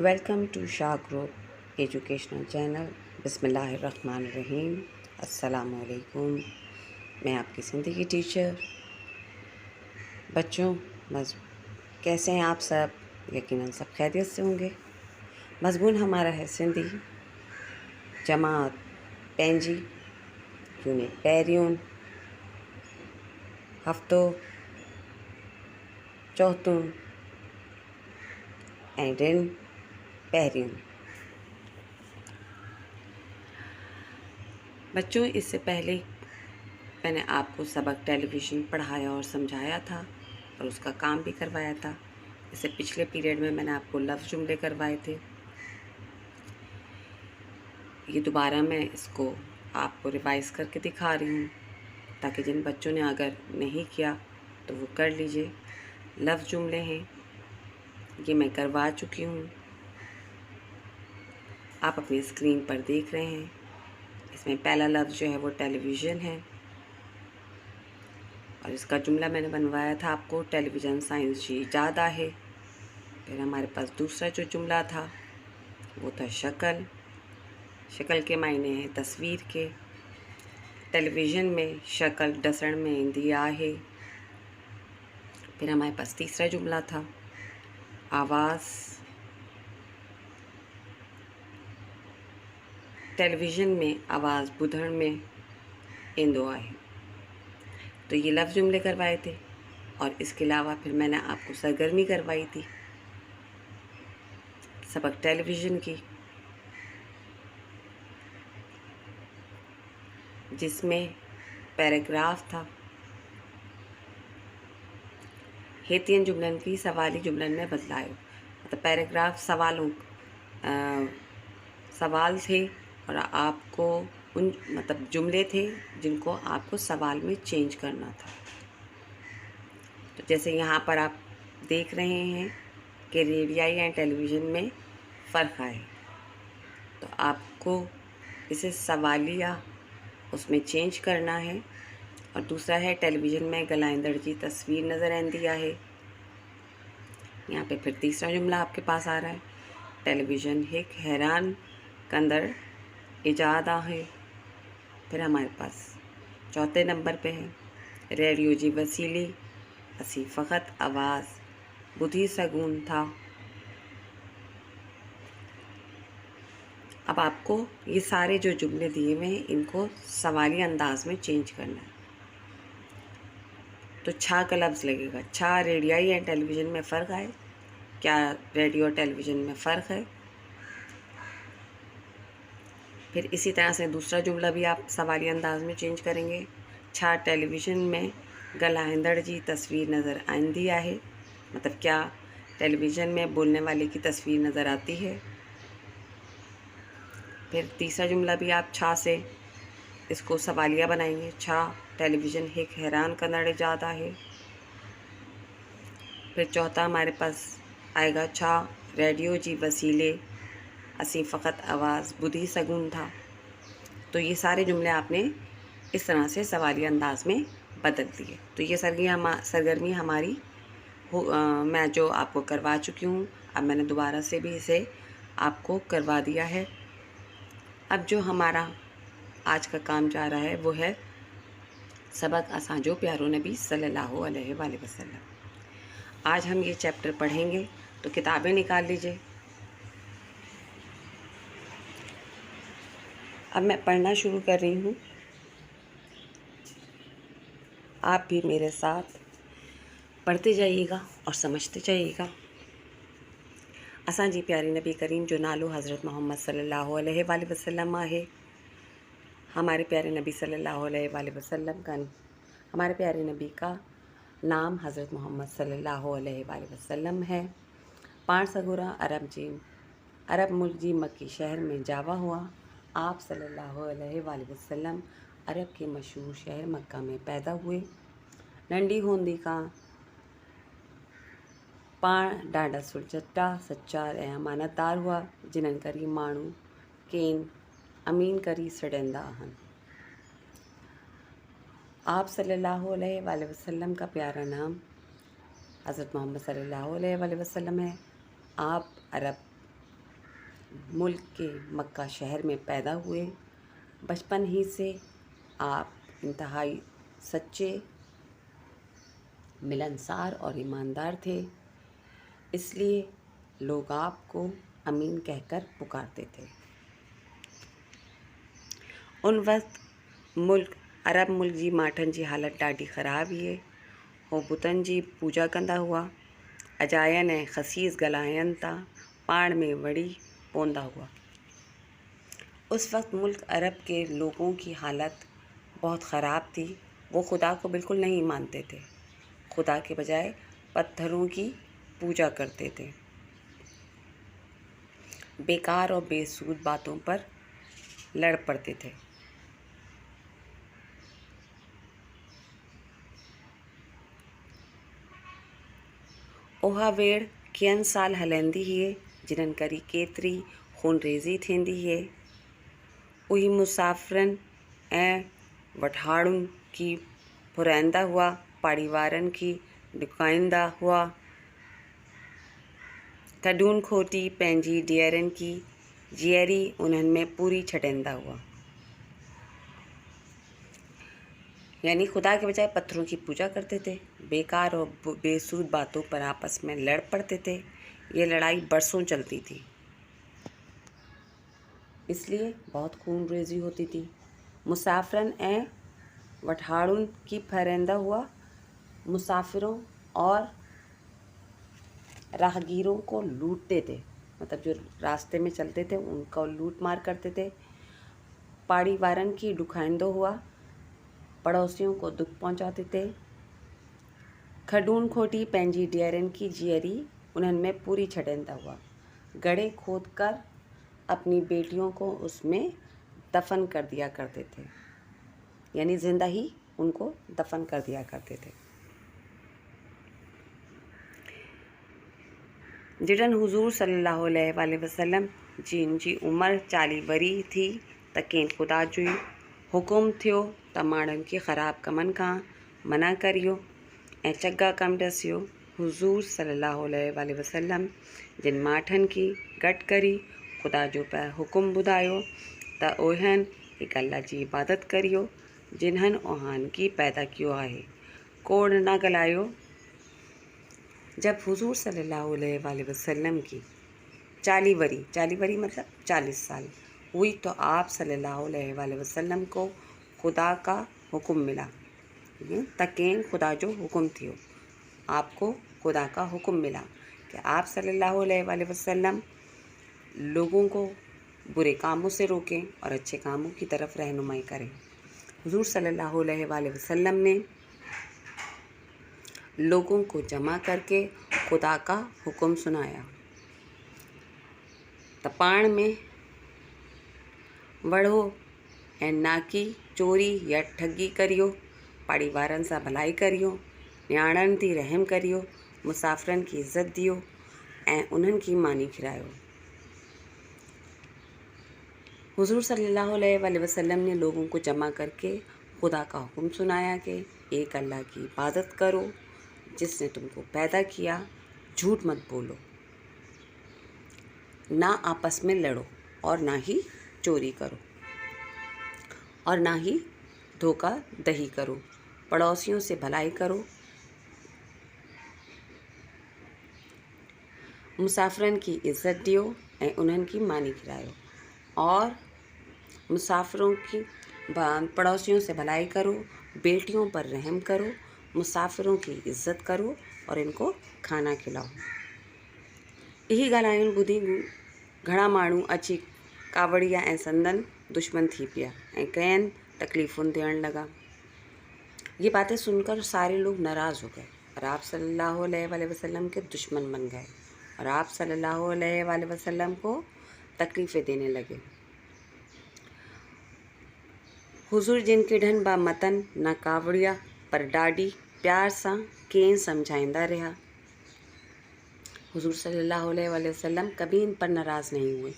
Welcome to Shah group educational channel. بسم اللہ الرحمن الرحیم. السلام علیکم. میں آپ کی زندگی ٹیچر. بچوں کیسے ہیں آپ سب؟ یقیناً سب خیریت سے ہوں گے. مضمون ہمارا ہے سندھی جماعت پینجی یونٹ پیریون ہفتوں چوتھوں اینڈن پیریون. بچوں اس سے پہلے میں نے آپ کو سبق ٹیلی ویژن پڑھایا اور سمجھایا تھا اور اس کا کام بھی کروایا تھا. اس سے پچھلے پیریڈ میں نے آپ کو لفظ جملے کروائے تھے. یہ دوبارہ میں اس کو آپ کو ریوائز کر کے دکھا رہی ہوں تاکہ جن بچوں نے اگر نہیں کیا تو وہ کر لیجئے. لفظ جملے ہیں، یہ میں کروا چکی ہوں، آپ اپنی اسکرین پر دیکھ رہے ہیں. اس میں پہلا لفظ جو ہے وہ ٹیلی ویژن ہے اور اس کا جملہ میں نے بنوایا تھا آپ کو ٹیلی ویژن سائنس جی ایجاد ہے. پھر ہمارے پاس دوسرا جو جملہ تھا وہ تھا شکل. شکل کے معنی ہیں تصویر کے. ٹیلی ویژن میں شکل ڈسن میں ایندی ہے. پھر ہمارے پاس تیسرا جملہ تھا آواز. ٹیلی ویژن میں آواز بدھن میں ایندو ہے. تو یہ لفظ جملے کروائے تھے اور اس کے علاوہ پھر میں نے آپ کو سرگرمی کروائی تھی سبق ٹیلی ویژن کی، جس میں پیراگراف تھا. ہیتین جملن کی سوالی جملن میں بدلائے. مطلب پیراگراف سوال تھے اور آپ کو ان جملے تھے جن کو آپ کو سوال میں چینج کرنا تھا. تو جیسے یہاں پر آپ دیکھ رہے ہیں کہ ریڈیائی اینڈ ٹیلی ویژن میں فرق ہے، تو آپ کو اسے سوالیہ اس میں چینج کرنا ہے. اور دوسرا ہے ٹیلی ویژن میں گلائندڑ کی تصویر نظر آندی ہے. یہاں پہ پھر تیسرا جملہ آپ کے پاس آ رہا ہے ٹیلی ویژن ایک حیران کندڑ ایجاد ہے. پھر ہمارے پاس چوتھے نمبر پہ ہے ریڈیو جی وسیلی اسی فقط آواز بدھی سگون تھا. اب آپ کو یہ سارے جو جملے دیے ہوئے ہیں ان کو سوالی انداز میں چینج کرنا ہے. تو چھا کا لفظ لگے گا. چھا ریڈیائی اینڈ ٹیلی ویژن میں فرق ہے. کیا ریڈیو اور ٹیلی ویژن میں فرق ہے؟ پھر اسی طرح سے دوسرا جملہ بھی آپ سوالی انداز میں چینج کریں گے. چھا ٹیلی ویژن میں گلائندڑ جی تصویر نظر آندی ہے. مطلب کیا ٹیلی ویژن میں بولنے والے کی تصویر نظر آتی ہے. پھر تیسرا جملہ بھی آپ چھا سے اس کو سوالیہ بنائیں گے. چھا ٹیلی ویژن ایک حیران کنڑ ایجاد ہے. پھر چوتھا ہمارے پاس آئے گا چھا ریڈیو جی وسیلے اسی فقط آواز بدھی سگون تھا. تو یہ سارے جملے آپ نے اس طرح سے سوالی انداز میں بدل دیے. تو یہ سرگرمی ہماری میں جو آپ کو کروا چکی ہوں، اب میں نے دوبارہ سے بھی اسے آپ کو کروا دیا ہے. اب جو ہمارا آج کا کام جا رہا ہے وہ ہے سبق اساں جو پیارو نبی صلی اللہ علیہ وآلہ وسلم. آج ہم یہ چیپٹر پڑھیں گے تو کتابیں نکال لیجئے. اب میں پڑھنا شروع کر رہی ہوں، آپ بھی میرے ساتھ پڑھتے جائیے گا اور سمجھتے جائیے گا. اساں جی پیارے نبی کریم جو نالو حضرت محمد صلی اللہ علیہ وآلہ وسلم ہے. ہمارے پیارے نبی صلی اللہ علیہ وآلہ وسلم کا ہمارے پیارے نبی کا نام حضرت محمد صلی اللہ علیہ وآلہ وسلم ہے. پان سگورا عرب ملک جی مکی شہر میں جاوا ہوا. آپ صلی اللہ علیہ وآلہ وسلم عرب کے مشہور شہر مکہ میں پیدا ہوئے. ننڈی ہوندی کا پان ڈاڈا سرجٹا سچار ऐं امانتدار ہوا جنن کری ماण्हू کین امین کری سڑیندا آہن. آپ صلی اللہ علیہ وآلہ وسلم کا پیارا نام حضرت محمد صلی اللہ علیہ وآلہ وسلم ہے. آپ عرب ملک کے مکہ شہر میں پیدا ہوئے۔ بچپن ہی سے آپ انتہائی سچے، ملنسار اور ایماندار تھے، اس لیے لوگ آپ کو امین کہہ کر پکارتے تھے۔ ان وقت عرب ملک جی ماٹھن جی حالت ॾاढी ख़राब हुई हो बुतनि जी पूजा कंदा हुआ, अजायन ऐं ख़सीस ॻाल्हाइनि था, पाण में वड़ी पवंदा हुआ। उस वक्त मुल्क अरब के लोगों की हालत बहुत ख़राब थी। वो खुदा को बिल्कुल नहीं मानते थे, खुदा के बजाय पत्थरों की पूजा करते थे, बेकार और बेसूद बातों पर लड़ पड़ते थे। उहा वेड़ केतिरनि साल हलंदी हुई, जिन्हनि करी केतिरी खूनरेज़ी थींदी हुई। उही मुसाफ़िरनि ऐं वठाड़ुनि की फुराईंदा हुआ, पाड़ी वारनि की ॾुकाईंदा हुआ, कढून खोटी पंहिंजी ॾियरनि की जीअरी उन्हनि में पूरी छॾींदा हुआ। यानी खुदा के बजाय पत्थरों की पूजा करते थे, बेकार और बेसूद बातों पर आपस में लड़ पड़ते थे। ये लड़ाई बरसों चलती थी, इसलिए बहुत खूनरेज़ी होती थी। मुसाफिरन ऐं वठाड़ुन की फहरेंदा हुआ, मुसाफिरों और राहगीरों को लूटते थे, मतलब जो रास्ते में चलते थे उनको लूट मार करते थे। पाड़ी वारन की ॾुखाईंदो हुआ, पड़ोसियों को दुख पहुंचाते थे। खडून खोटी पंहिंजी ॾियरनि की जीअरी उन्हनि में पूरी छॾींदा हुआ, गड्ढे खोद कर अपनी बेटियों को उसमें दफन कर दिया करते थे, यानी जिंदा ही उनको दफन कर दिया करते थे। जॾहिं हुज़ूर सल्लल्लाहु अलैहि वसल्लम जिन जी उमिरि 40 वरी थी त कंहिं ख़ुदा जो हुकुम थियो त माण्हुनि खे ख़राब कमनि खां मना करियो ऐं चङा कम ॾसियो। हुज़ूर सल्लल्लाहु अलैहि वसल्लम जिन माठनि की गॾु करी ख़ुदा जो पिया हुकुम ॿुधायो त उन्हनि हिक अल्लाह जी इबादत करियो जिन्हनि उन्हनि की पैदा कियो आहे, कोड़ न ॻाल्हायो। जब हुज़ूर सल्लल्लाहु अलैहि वसल्लम की 40 वरी मतलब 40 साल हुई तो आप सल्लल्लाहु अलैहि वसल्लम को खुदा का हुक्म मिला, तकेन खुदा जो हुक्म थियो, आपको खुदा का हुक्म मिला कि आप सल्लल्लाहु अलैहि वसल्लम लोगों को बुरे कामों से रोकें और अच्छे कामों की तरफ रहनुमाई करें। हुज़ूर सल्लल्लाहु अलैहि वसल्लम ने लोगों को जमा करके खुदा का हुक्म सुनाया त पाण में वढ़ो ऐं ना की चोरी या ठगी करियो, पाड़ी वारनि सां भलाई करियो, न्याणनि ते रहम करियो, मुसाफ़िरनि की इज़त दियो ऐं उन्हनि की मानी खिरायो। हुज़ूर सल्लल्लाहु अलैहि वसल्लम ने लोगों को जमा करके खुदा का हुक्म सुनाया कि एक अल्लाह की इबादत करो जिसने तुमको पैदा किया, झूठ मत बोलो, ना आपस में लड़ो और ना ही चोरी करो और ना ही धोखा दही करो, पड़ोसियों से भलाई करो, मुसाफिरनि की इज़्ज़त दियो ऐं उन्हनि की मानी खिरायो, और मुसाफिरों की पड़ोसियों से भलाई करो, बेटियों पर रहम करो, मुसाफिरों की इज़्ज़त करो और इनको खाना खिलाओ। यही ॻाल्हाइयूं ॿुधी घणा माण्हू अची कावड़िया ऐं संदन दुश्मन थी पिया ऐं कयनि तकलीफ़ुनि ॾियण लगा। ये बातें सुनकर सारे लोग नाराज़ हो गए और आप सल्लल्लाहु अलैहि वसल्लम के दुश्मन बन गए और आप सल्लल्लाहु अलैहि वसल्लम को तकलीफ़ें देने लगे। हुज़ूर जिन किढनि बा मतन न कावड़िया पर ॾाढी प्यार सां कें समझाइंदा रहा। हुज़ूर सल्लल्लाहु अलैहि वसल्लम कभी इन पर नाराज़ नहीं हुए,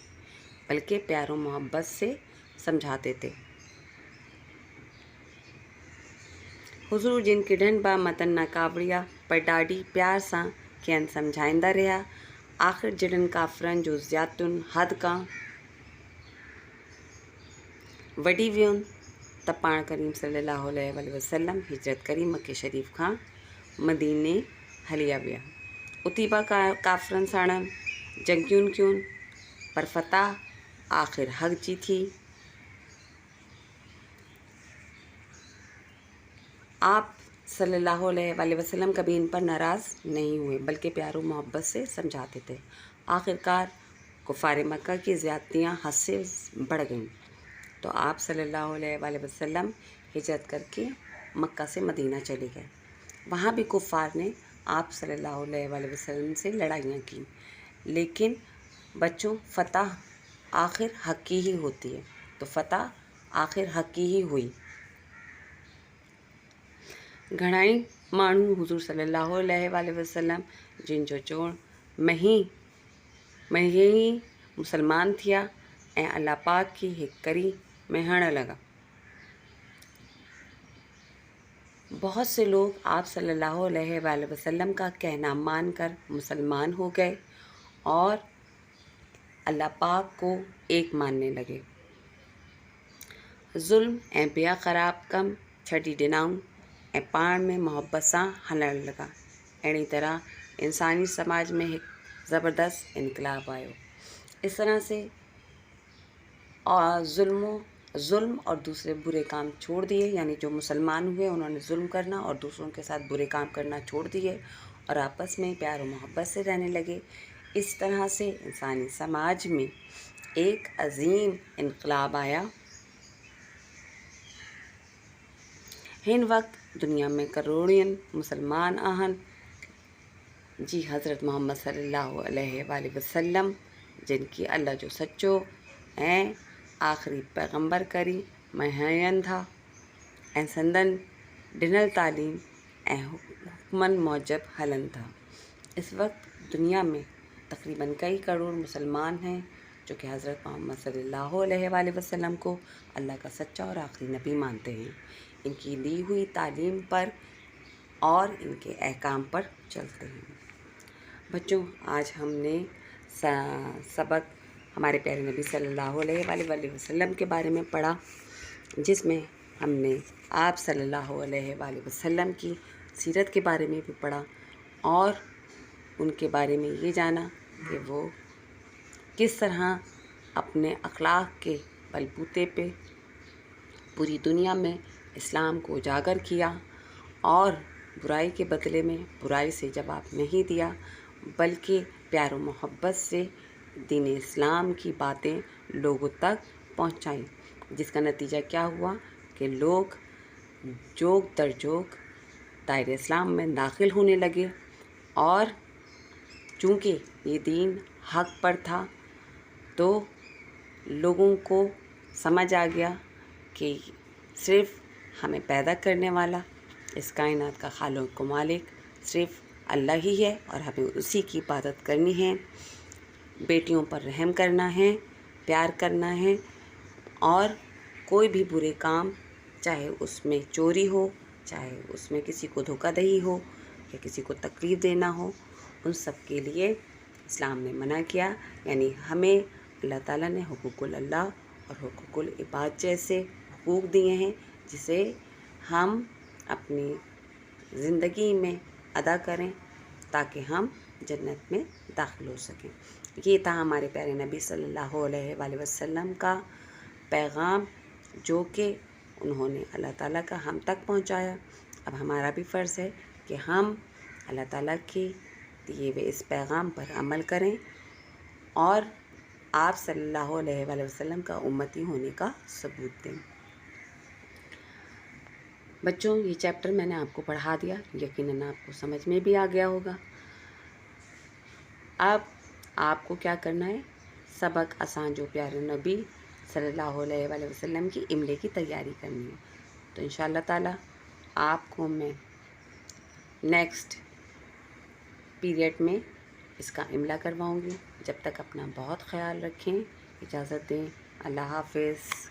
बल्कि प्यार और मोहब्बत से समझाते थे। हुज़ूर जिन किढनि बा मतन न कावड़िया पर ॾाढी प्यार सां कें समझाइंदा रहा। آخر جڑن کافرن جو زیاتن حد کا وڈی ویون त पाण करीम सल्लल्लाहु अलैहि वसल्लम हिजरत करी मके शरीफ़ खां मदीने हलिया विया। उतीबा काफ़रनि साण जंगियुनि कयूं, पर फ़तह आख़िर हक़ जी थी। आप सल्लल्लाहु अलैहि वसल्लम कभी इन पर नाराज़ नहीं हुए, बल्कि प्यार और मोहब्बत से समझाते थे। आखिरकार कुफ़ार मक्का की ज़्यादतियाँ हद से बढ़ गईं, तो आप सल्लल्लाहु अलैहि वसल्लम हिजरत करके मक्का से मदीना चले गए। वहाँ भी कुफ़ार ने आप सल्लल्लाहु अलैहि वसल्लम से लड़ाइयाँ की, लेकिन बच्चों फ़तह आखिर हक़ की ही होती है, तो फ़तह आखिर हक़ की ही हुई। घणाई माण्हू हुज़ूर सल्लल्लाहु अलैहि वसल्लम जिन जो चवण मैं ही मुसलमान थिया ऐं अल्लाह पाक की हिक करी में हण लगा। बहुत से लोग आप सल्लल्लाहु अलैहि वसल्लम का कहना मानकर मुसलमान हो गए और अल्लाह पाक को एक मानने लगे। ज़ुल्म ऐं बिया ख़राब कम छॾी ॾिनऊं ऐं पाण में मोहब्बत सां हलण लॻा। अहिड़ी तरह इंसानी समाज में एक ज़बरदस्त इनकलाब आयो। इस तरह से जुल्म और दूसरे बुरे काम छोड़ दिए, यानी जो मुसलमान हुए उन्होंने जुल्म करना और दूसरों के साथ बुरे काम करना छोड़ दिए और आपस में प्यार और मोहब्बत से रहने लगे। इस तरह से इंसानी समाज में एक अजीम इनकलाब आया। हिन वक्त दुनिया में करोड़ियन मुसलमान आहिनि। जी हज़रत मोहम्मद सल्लल्लाहु अलैहि वसल्लम जिनकी अल्लाह जो सच्चो ऐं आख़िरी पैगंबर करी मञनि था ऐं संदन ॾिनल तालीम ऐं हुक्मनि मौजब हलन था। इस वक्त दुनिया में तकरीबन कई करोड़ मुसलमान हैं जो कि हज़रत मोहम्मद सल्लल्लाहु अलैहि वसल्लम को अल्लाह का सच्चा और आखिरी नबी मानते हैं। इनकी दी हुई तालीम पर और इनके अहकाम पर चलते हैं। बच्चों, आज हमने सबक हमारे प्यारे नबी सल्लल्लाहु अलैहि वसल्लम के बारे में पढ़ा, जिसमें हमने आप सल्लल्लाहु अलैहि वसल्लम की सीरत के बारे में भी पढ़ा और उनके बारे में ये जाना कि वो किस तरह अपने अखलाक के बलबूते पे पूरी दुनिया में इस्लाम को उजागर किया और बुराई के बदले में बुराई से जवाब नहीं दिया, बल्कि प्यार और मोहब्बत से दीन इस्लाम की बातें लोगों तक पहुंचाई, जिसका नतीजा क्या हुआ कि लोग जोग दर जोग दायरे इस्लाम में दाखिल होने लगे। और चूँकि ये दीन हक़ पर था, तो लोगों को समझ आ गया कि सिर्फ़ हमें पैदा करने वाला, इस कायनात का खालिक व मालिक सिर्फ़ अल्लाह ही है और हमें उसी की इबादत करनी है। बेटियों पर रहम करना है, प्यार करना है, और कोई भी बुरे काम, चाहे उसमें चोरी हो, चाहे उसमें किसी को धोखाधड़ी हो या किसी को तकलीफ़ देना हो, उन सब के लिए इस्लाम ने मना किया। यानी हमें अल्लाह ताला ने हुकूकुल अल्लाह और हुकूकुल इबाद जैसे हुकूक दिए हैं, जिसे हम अपनी ज़िंदगी में अदा करें ताकि हम जन्नत में दाखिल हो सकें। ये था हमारे प्यारे नबी सल्लल्लाहु अलैहि वसल्लम का पैगाम, जो कि उन्होंने अल्लाह ताला का हम तक पहुंचाया। अब हमारा भी फ़र्ज़ है कि हम अल्लाह ताला के दिए हुए इस पैगाम पर अमल करें और आप सल्लल्लाहु अलैहि वसल्लम का उम्मती होने का सबूत दें। बच्चों, ये चैप्टर मैंने आपको पढ़ा दिया, यकीनन आपको समझ में भी आ गया होगा। अब आपको क्या करना है, सबक आसान जो प्यारे नबी सल्लल्लाहु अलैहि वसल्लम की इमले की तैयारी करनी है। तो इंशाअल्लाह ताला आपको मैं नेक्स्ट पीरियड में इसका इमला करवाऊंगी। जब तक अपना बहुत ख्याल रखें, इजाज़त दें, अल्लाह हाफ़िज़।